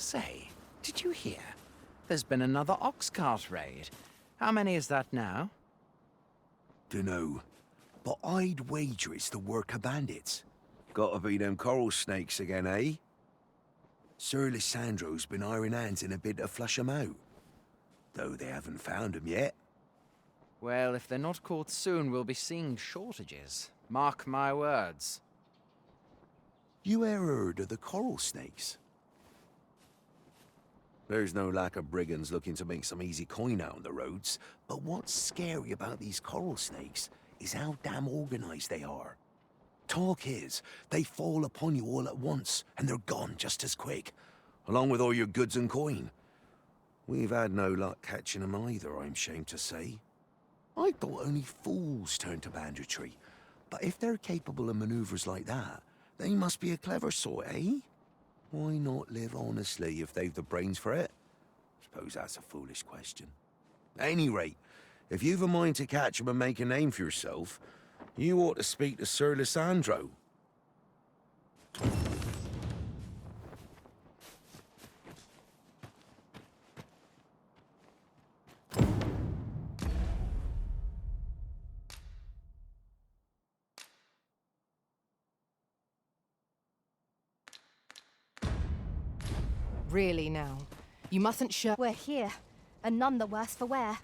Say, did you hear? There's been another ox cart raid. How many is that now? Dunno, but I'd wager it's the work of bandits. Gotta be them coral snakes again, eh? Sir Lissandro's been iron hands in a bid to flush 'em out. Though they haven't found 'em yet. Well, if they're not caught soon, we'll be seeing shortages. Mark my words. You ever heard of the coral snakes? There's no lack of brigands looking to make some easy coin out on the roads, but what's scary about these coral snakes is how damn organized they are. Talk is, they fall upon you all at once, and they're gone just as quick, along with all your goods and coin. We've had no luck catching them either, I'm ashamed to say. I thought only fools turned to banditry, but if they're capable of maneuvers like that, they must be a clever sort, eh? Why not live honestly if they've the brains for it? Suppose that's a foolish question. At any rate, if you've a mind to catch 'em and make a name for yourself, you ought to speak to Sir Lissandro. Really now. You mustn't show. We're here, and none the worse for wear.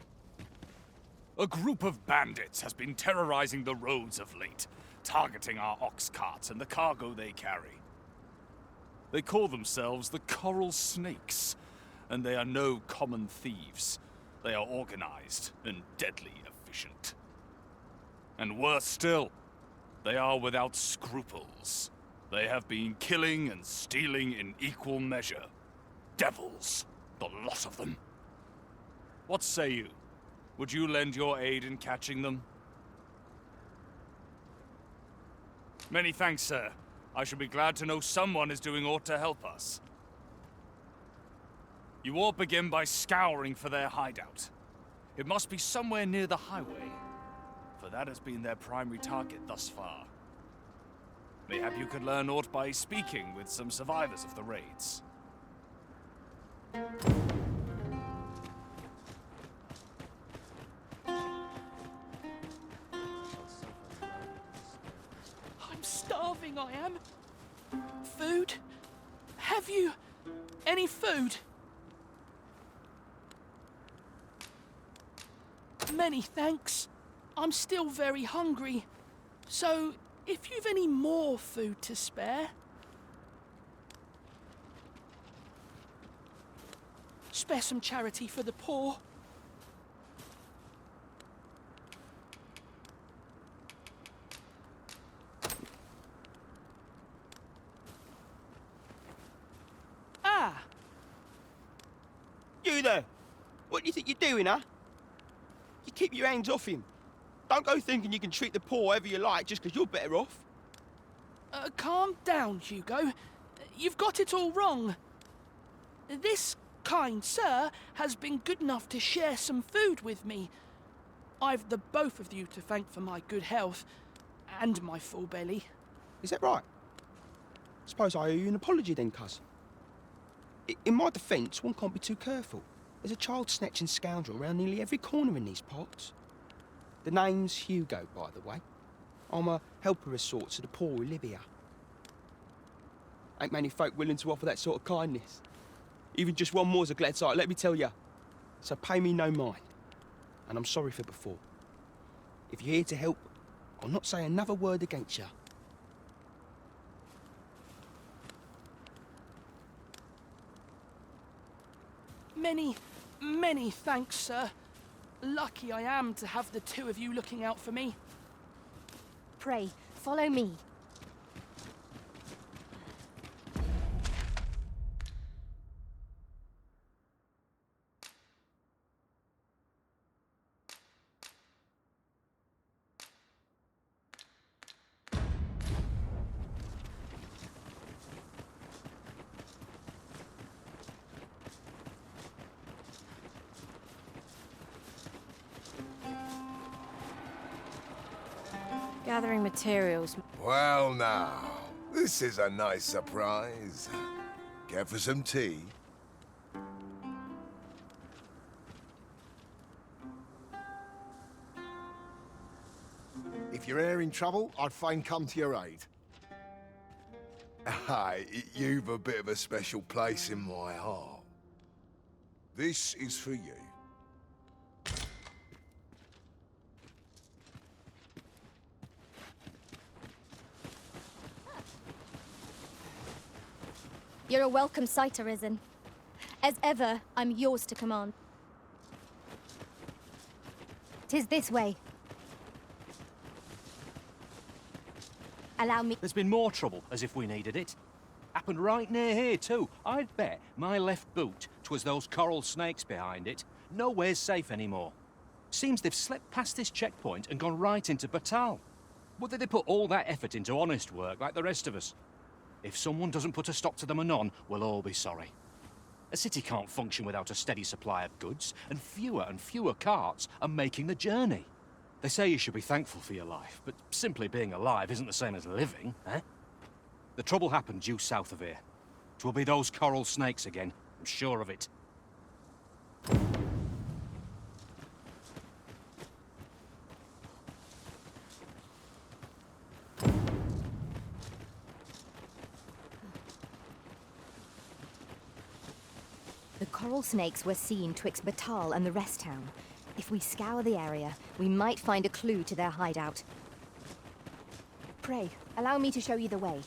A group of bandits has been terrorizing the roads of late, targeting our ox carts and the cargo they carry. They call themselves the Coral Snakes, and they are no common thieves. They are organized and deadly efficient. And worse still, they are without scruples. They have been killing and stealing in equal measure. Devils, the lot of them. What say you? Would you lend your aid in catching them? Many thanks, sir. I shall be glad to know someone is doing aught to help us. You all begin by scouring for their hideout. It must be somewhere near the highway, for that has been their primary target thus far. Mayhap you could learn aught by speaking with some survivors of the raids. I'm starving, I am. Food? Have you any food? Many thanks. I'm still very hungry. So, if you've any more food to spare... Spare some charity for the poor. Ah! You there! What do you think you're doing, huh? You keep your hands off him. Don't go thinking you can treat the poor however you like just because you're better off. Calm down, Hugo. You've got it all wrong. This kind sir has been good enough to share some food with me. I've the both of you to thank for my good health and my full belly. Is that right? Suppose I owe you an apology then, cuz. In my defence, one can't be too careful. There's a child-snatching scoundrel around nearly every corner in these parts. The name's Hugo, by the way. I'm a helper of sorts to the poor who live here. Ain't many folk willing to offer that sort of kindness. Even just one more's a glad sight, let me tell ya. So pay me no mind. And I'm sorry for before. If you're here to help, I'll not say another word against ya. Many thanks, sir. Lucky I am to have the two of you looking out for me. Pray, follow me. Gathering materials. Well now, this is a nice surprise. Care for some tea? you're here in trouble, I'd fain come to your aid. Aye, you've a bit of a special place in my heart. This is for you. You're a welcome sight, Arisen. As ever, I'm yours to command. 'Tis this way. Allow me. There's been more trouble, as if we needed it. Happened right near here, too. I'd bet my left boot 'twas those coral snakes behind it. Nowhere's safe anymore. Seems they've slipped past this checkpoint and gone right into Batal. Would they put all that effort into honest work like the rest of us? If someone doesn't put a stop to them anon, we'll all be sorry. A city can't function without a steady supply of goods, and fewer carts are making the journey. They say you should be thankful for your life, but simply being alive isn't the same as living, eh? The trouble happened due south of here. 'Twill be those coral snakes again, I'm sure of it. The coral snakes were seen twixt Batal and the rest town. If we scour the area, we might find a clue to their hideout. Pray, allow me to show you the way.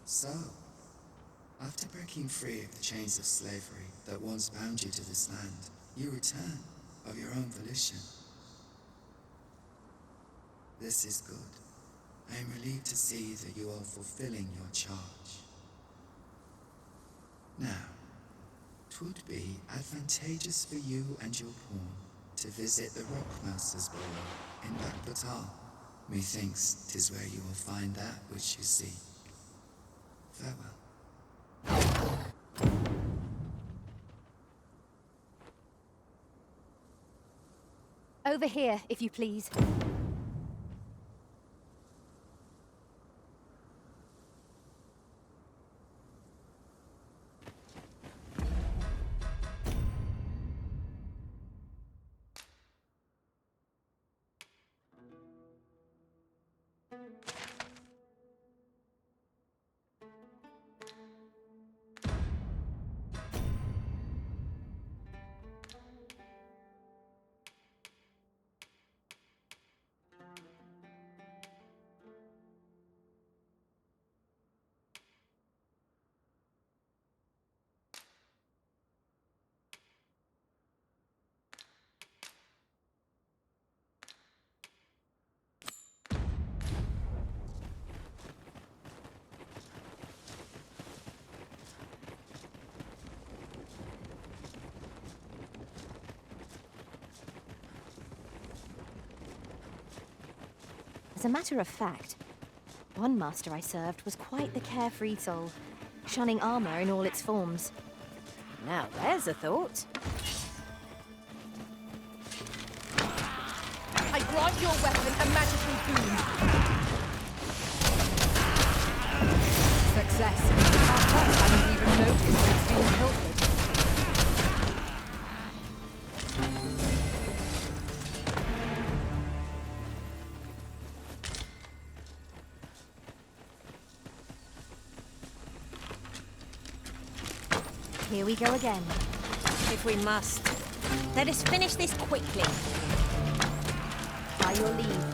So, after breaking free of the chains of slavery that once bound you to this land, you return of your own volition. This is good. I am relieved to see that you are fulfilling your charge. Now, 'twould be advantageous for you and your pawn to visit the Rockmaster's Borough in Batal. Methinks 'tis where you will find that which you seek. Farewell. Over here, if you please. As a matter of fact, one master I served was quite the carefree soul, shunning armor in all its forms. Now there's a thought. I grant your weapon a magical boon. Success. Our first hadn't even noticed it's been pilfered. Here we go again. If we must. Let us finish this quickly. By your leave.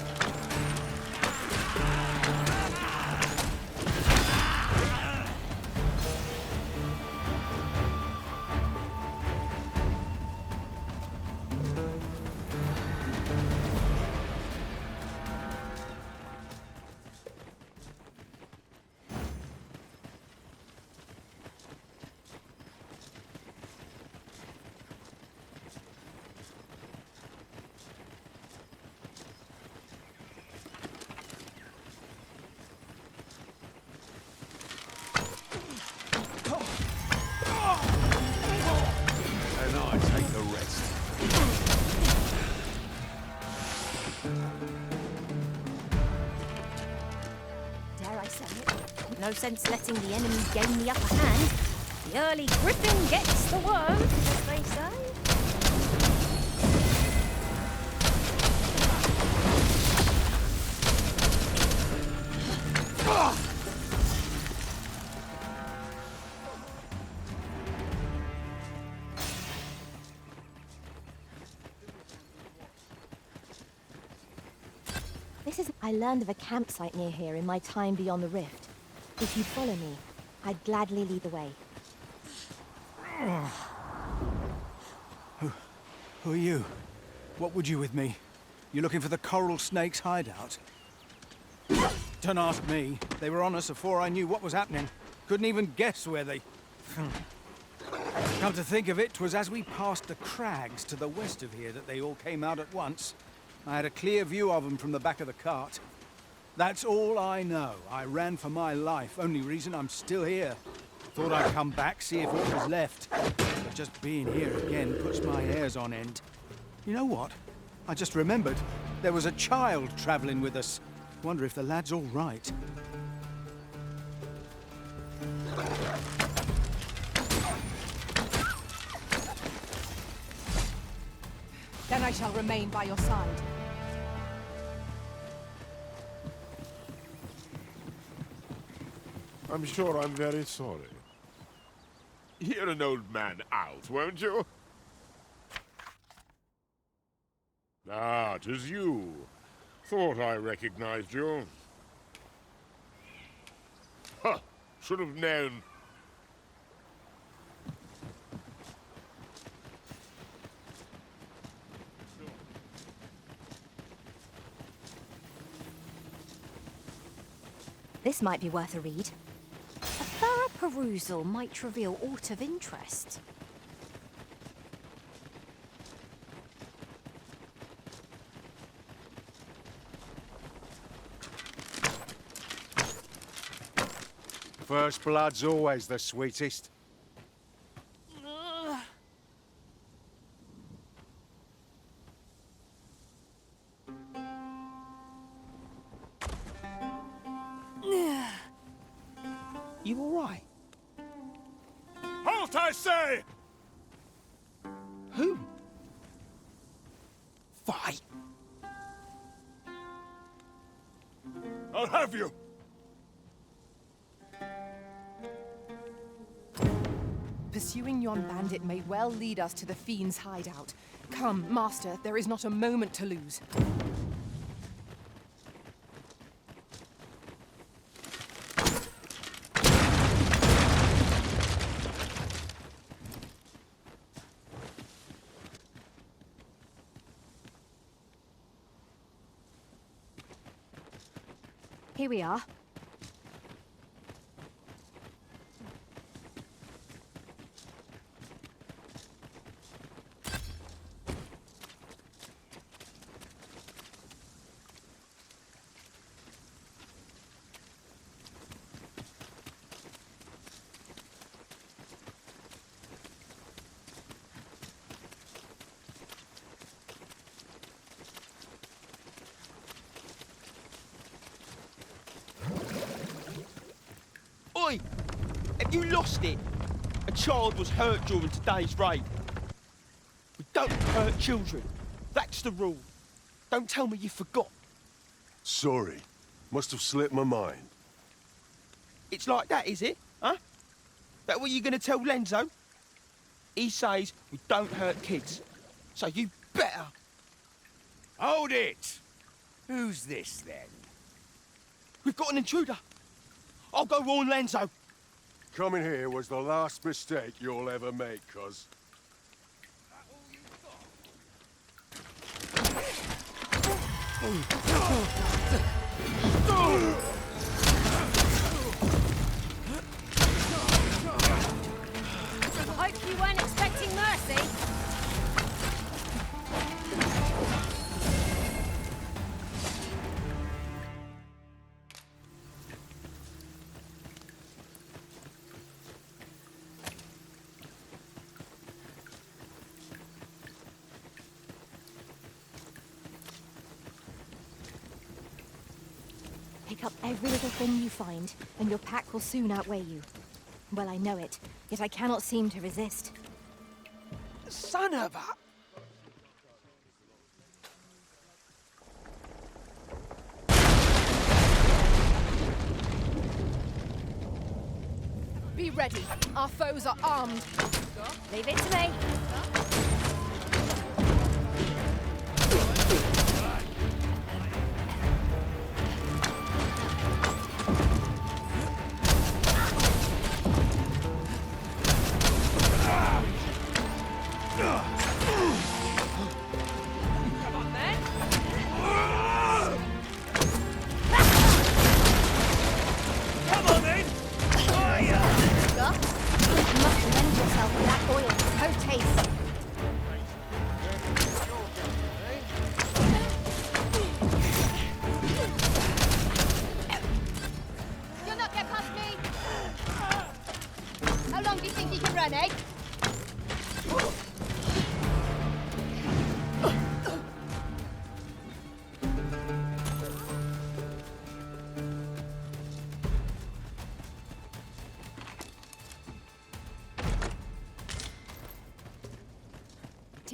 And I take the rest. Dare I say it? No sense letting the enemy gain the upper hand. The early griffin gets the worm, as they say. This is... I learned of a campsite near here in my time beyond the rift. If you'd follow me, I'd gladly lead the way. Who are you? What would you with me? You looking for the coral snake's hideout? Don't ask me. They were on us before I knew what was happening. Couldn't even guess where they... Come to think of it, 'twas as we passed the crags to the west of here that they all came out at once. I had a clear view of them from the back of the cart. That's all I know. I ran for my life. Only reason I'm still here. Thought I'd come back, see if all was left. But just being here again puts my hairs on end. You know what? I just remembered. There was a child traveling with us. Wonder if the lad's all right. Then I shall remain by your side. I'm sure I'm very sorry. Hear an old man out, won't you? Ah, 'tis you. Thought I recognized you. Huh, should have known. This might be worth a read. A thorough perusal might reveal aught of interest. First blood's always the sweetest. You all right? Halt, I say! Who? Fight! I'll have you! Pursuing yon bandit may well lead us to the fiend's hideout. Come, master, there is not a moment to lose. Here we are. Oi! Have you lost it? A child was hurt during today's raid. We don't hurt children. That's the rule. Don't tell me you forgot. Sorry. Must have slipped my mind. It's like that, is it? Huh? That what you're gonna tell Lenzo? He says we don't hurt kids. So you better. Hold it! Who's this, then? We've got an intruder. I'll go warn Lenzo. Coming here was the last mistake you'll ever make, cuz. Hope you weren't expecting mercy. Pick up every little thing you find, and your pack will soon outweigh you. Well, I know it, yet I cannot seem to resist. Son of a... Be ready. Our foes are armed. Leave it to me.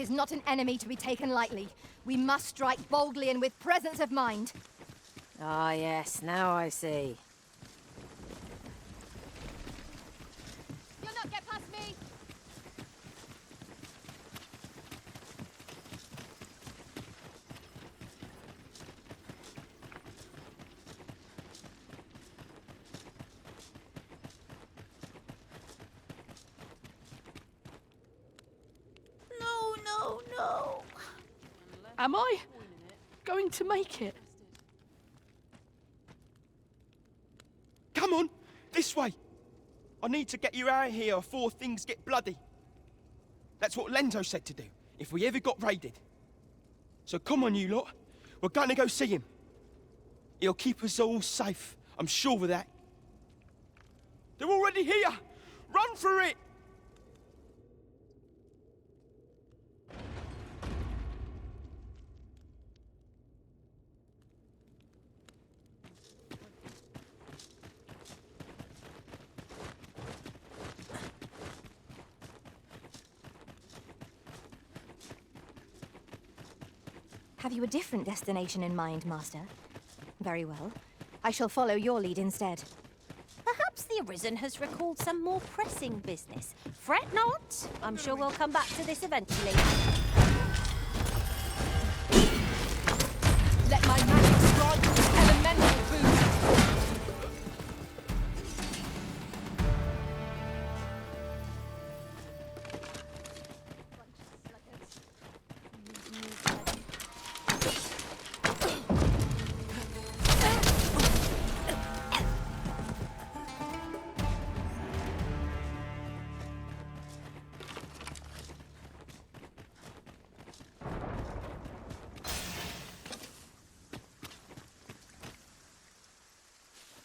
is not an enemy to be taken lightly. We must strike boldly and with presence of mind. Ah, yes, now I see. You'll not get past me! No. Am I going to make it? Come on, this way. I need to get you out of here before things get bloody. That's what Lenzo said to do, if we ever got raided. So come on, you lot. We're gonna go see him. He'll keep us all safe, I'm sure of that. They're already here! Run for it! Have you a different destination in mind, Master? Very well. I shall follow your lead instead. Perhaps the Arisen has recalled some more pressing business. Fret not. I'm sure we'll come back to this eventually. Let my magic strike this elemental boost.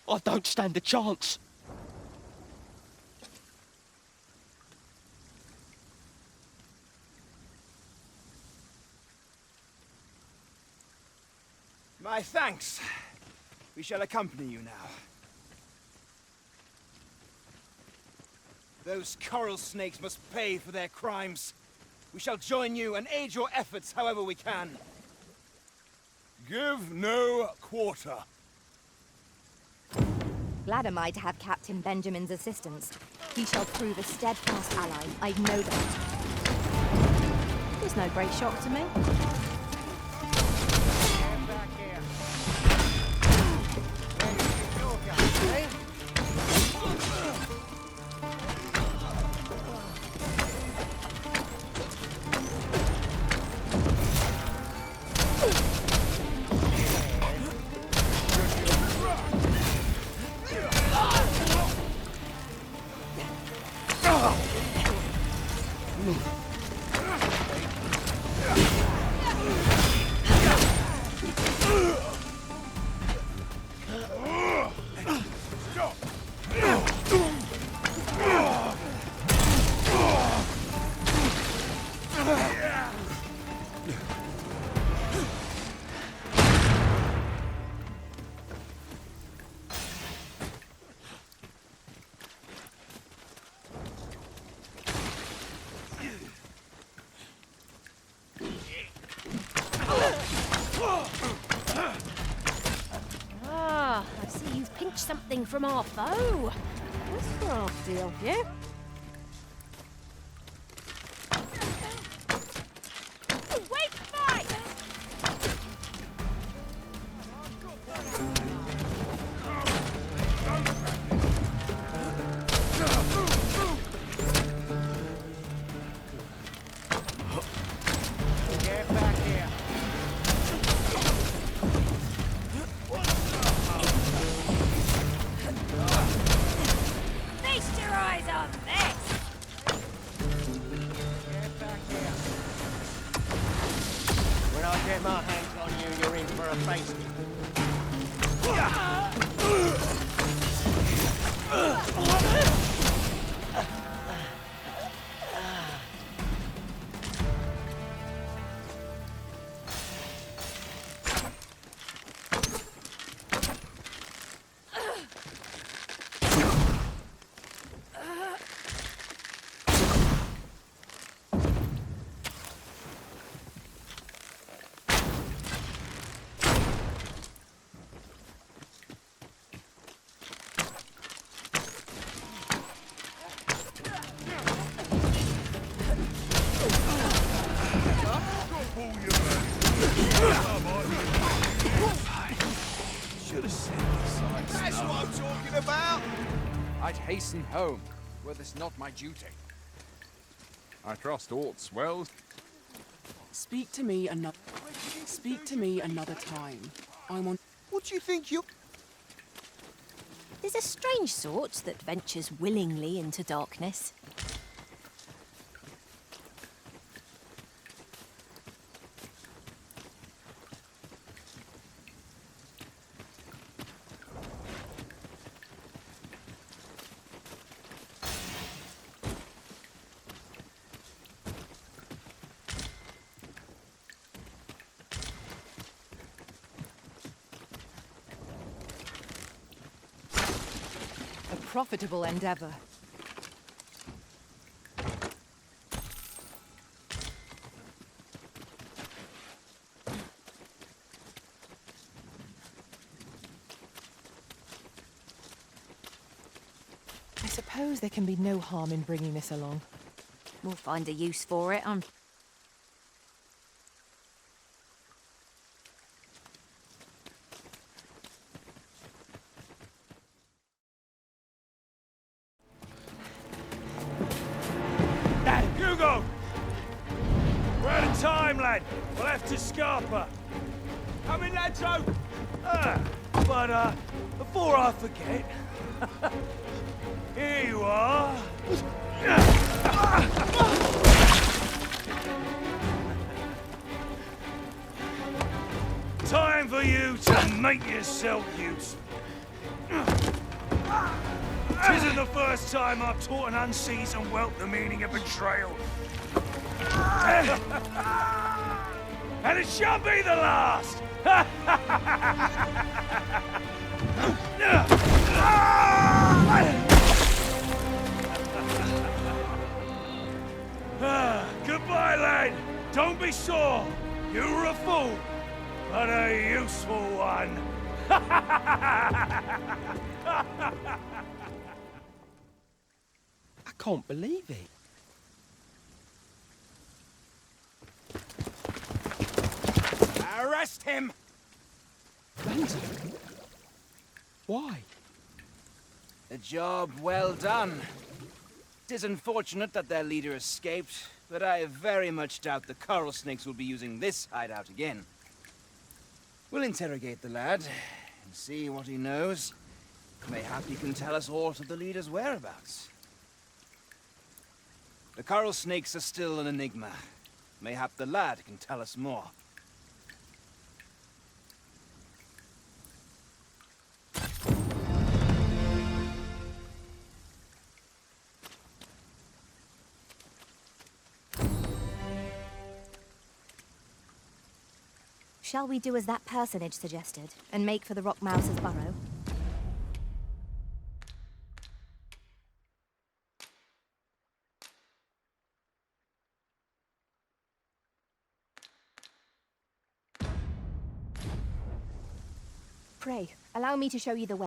I don't stand a chance. My thanks. We shall accompany you now. Those coral snakes must pay for their crimes. We shall join you and aid your efforts however we can. Give no quarter. Glad am I to have Captain Benjamin's assistance. He shall prove a steadfast ally, I've no doubt. There's no great shock to me. I see you've pinched something from our foe. That's crafty of you. Wait, fight! Get back here. Feast your eyes on this! Get back here. When I get my hands on you, you're in for a feast. have seen the sights. That's what I'm talking about! I'd hasten home, were this not my duty. I trust aught's well. Speak to me another. Speak to me another time. I want. What do you think you... There's a strange sort that ventures willingly into darkness. A profitable endeavor. I suppose there can be no harm in bringing this along. We'll find a use for it, Hugo! We're out of time, lad. We'll have to scarper. Come in, lads, but, before I forget... here you are. Time for you to make yourself useful. Tisn't the first time I've taught an unseasoned whelp the meaning of betrayal. And it shan't be the last! Goodbye, lad. Don't be sore. You were a fool, but a useful one. I can't believe it. Arrest him! Ransom? Why? A job well done. It is unfortunate that their leader escaped, but I very much doubt the coral snakes will be using this hideout again. We'll interrogate the lad and see what he knows. Mayhap he can tell us aught of the leader's whereabouts. The coral snakes are still an enigma. Mayhap the lad can tell us more. Shall we do as that personage suggested, and make for the rock mouse's burrow? Pray, allow me to show you the way.